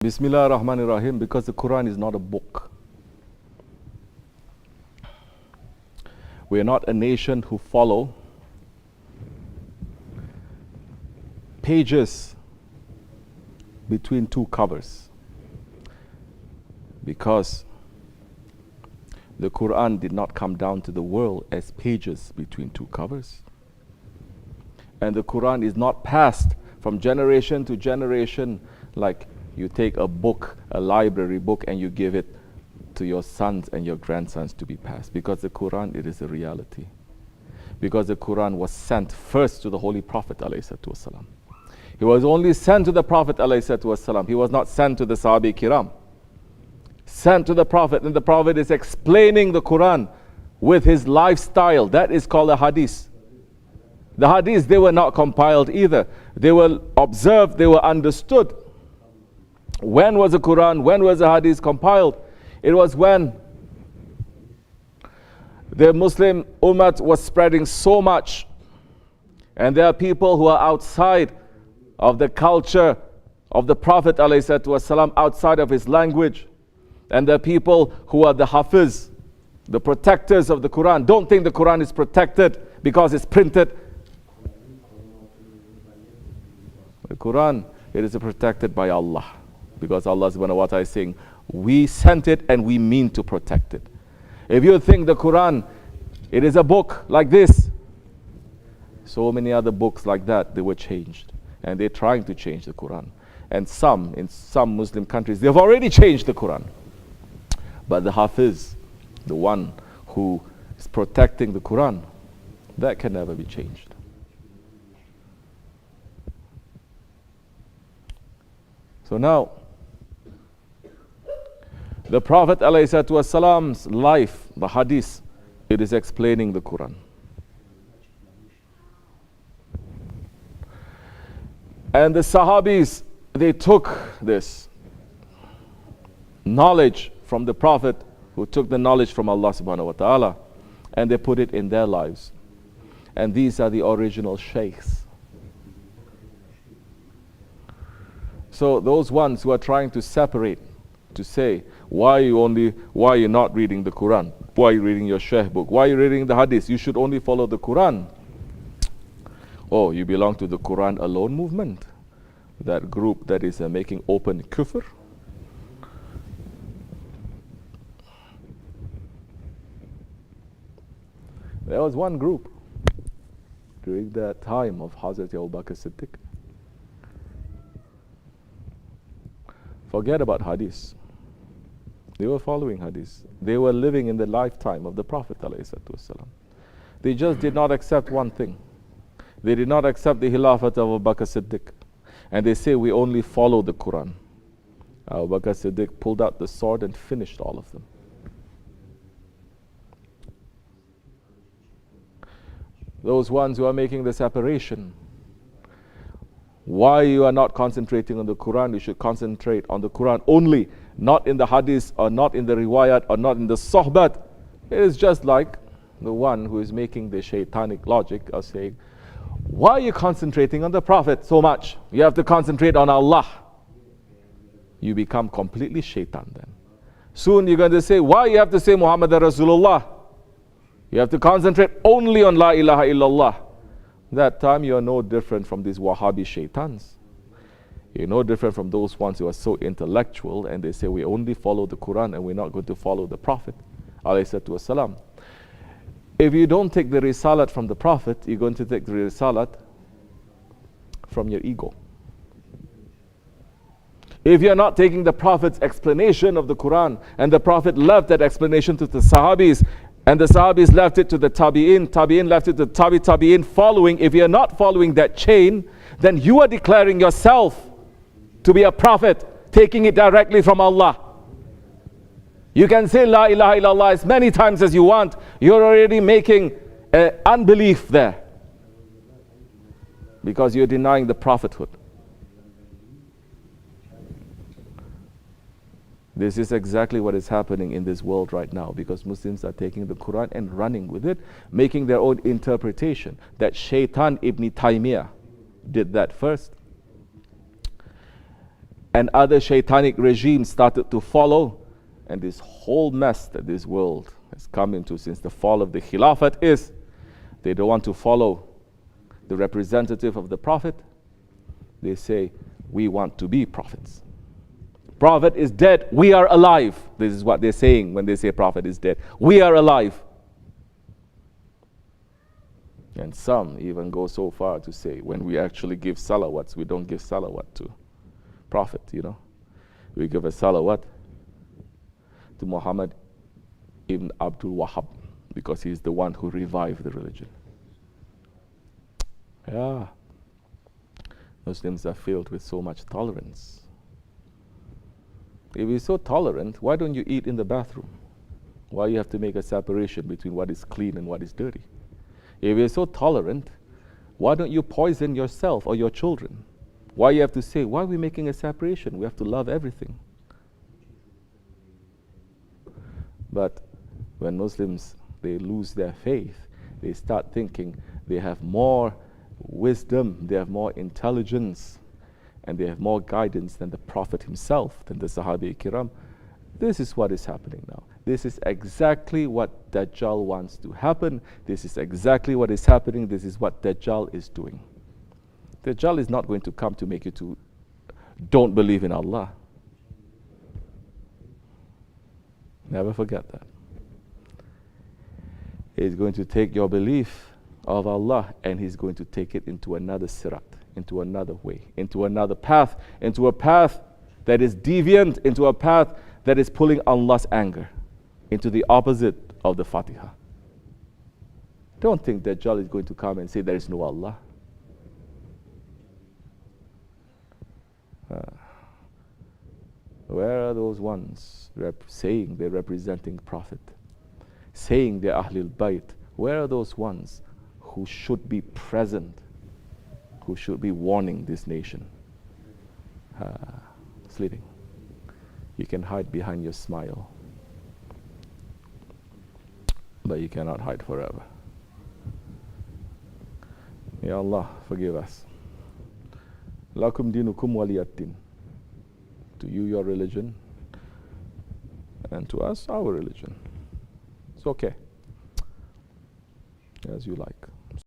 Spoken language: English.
Bismillah ar-Rahman ar-Rahim, because the Quran is not a book. We are not a nation who follow pages between two covers, because the Quran did not come down to the world as pages between two covers. And the Quran is not passed from generation to generation like you take a book, a library book, and you give it to your sons and your grandsons to be passed. Because the Quran, it is a reality. Because the Quran was sent first to the Holy Prophet ﷺ. He was only sent to the Prophet ﷺ. He was not sent to the Sahabi Kiram. Sent to the Prophet, and the Prophet is explaining the Quran with his lifestyle. That is called a hadith. The hadiths, they were not compiled either. They were observed, they were understood. When was the Quran, when was the hadith compiled? It was when the Muslim Ummah was spreading so much, and there are people who are outside of the culture of the Prophet ﷺ, outside of his language. And there are people who are the Hafiz, the protectors of the Quran. Don't think the Quran is protected because it's printed. The Quran, it is protected by Allah, because Allah subhanahu wa ta'ala is saying, we sent it and we mean to protect it. If you think the Quran, it is a book like this, so many other books like that, they were changed. And they're trying to change the Quran. And in some Muslim countries, they've already changed the Quran. But the Hafiz, the one who is protecting the Quran, that can never be changed. So now, the Prophet ﷺ's life, the hadith, it is explaining the Quran. And the Sahabis, they took this knowledge from the Prophet, who took the knowledge from Allah subhanahu wa ta'ala, and they put it in their lives. And these are the original sheikhs. So those ones who are trying to separate, to say, why are you not reading the Quran? Why are you reading your sheikh book? Why are you reading the hadith? You should only follow the Quran. Oh, you belong to the Quran alone movement, that group that is making open kufr. There was one group during the time of Hazrat Abu Bakr Siddiq. Forget about hadith. They were following hadith. They were living in the lifetime of the Prophet ﷺ. They just did not accept one thing. They did not accept the Khilafat of Abu Bakr Siddiq. And they say, we only follow the Quran. Abu Bakr Siddiq pulled out the sword and finished all of them. Those ones who are making the separation, why you are not concentrating on the Quran? You should concentrate on the Quran only, not in the hadith, or not in the riwayat, or not in the sohbat. It is just like the one who is making the shaitanic logic of saying, why are you concentrating on the Prophet so much? You have to concentrate on Allah. You become completely shaitan then. Soon you're going to say, why you have to say Muhammad Rasulullah? You have to concentrate only on La ilaha illallah. That time you are no different from these Wahhabi shaitans. You're no different from those ones who are so intellectual and they say we only follow the Quran and we're not going to follow the Prophet ﷺ. If you don't take the risalat from the Prophet, you're going to take the risalat from your ego. If you're not taking the Prophet's explanation of the Quran, and the Prophet left that explanation to the Sahabis, and the Sahabis left it to the Tabi'in, Tabi'in left it to the Tabi'in following, if you're not following that chain, then you are declaring yourself to be a prophet, taking it directly from Allah. You can say La ilaha illallah as many times as you want. You're already making unbelief there, because you're denying the prophethood. This is exactly what is happening in this world right now, because Muslims are taking the Quran and running with it, making their own interpretation. That Shaitan Ibn Taymiyyah did that first. and other shaitanic regimes started to follow, and this whole mess that this world has come into since the fall of the Khilafat is, they don't want to follow the representative of the Prophet. They say, we want to be prophets. Prophet is dead, we are alive. This is what they're saying when they say Prophet is dead. We are alive. And some even go so far to say, when we actually give salawats, we don't give salawat to Prophet, you know. We give a salawat to Muhammad ibn Abdul Wahhab, because he's the one who revived the religion. Yeah. Muslims are filled with so much tolerance. If you're so tolerant, why don't you eat in the bathroom? Why you have to make a separation between what is clean and what is dirty? If you're so tolerant, why don't you poison yourself or your children? Why you have to say, why are we making a separation? We have to love everything. But when Muslims, they lose their faith, they start thinking they have more wisdom, they have more intelligence, and they have more guidance than the Prophet himself, than the Sahabi Kiram. This is what is happening now. This is exactly what Dajjal wants to happen. This is exactly what is happening. This is what Dajjal is doing. Dajjal is not going to come to make you to don't believe in Allah. Never forget that. He's going to take your belief of Allah and he's going to take it into another sirat, into another way, into another path, into a path that is deviant, into a path that is pulling Allah's anger, into the opposite of the Fatiha. Don't think Dajjal is going to come and say there is no Allah. Where are those ones saying they're representing Prophet, saying they're Ahlul Bayt? Where are those ones who should be present, who should be warning this nation? Sleeping. You can hide behind your smile, but you cannot hide forever. May Allah forgive us. Lakum dinukum waliyad-din. To you, your religion, and to us, our religion. It's okay. As you like.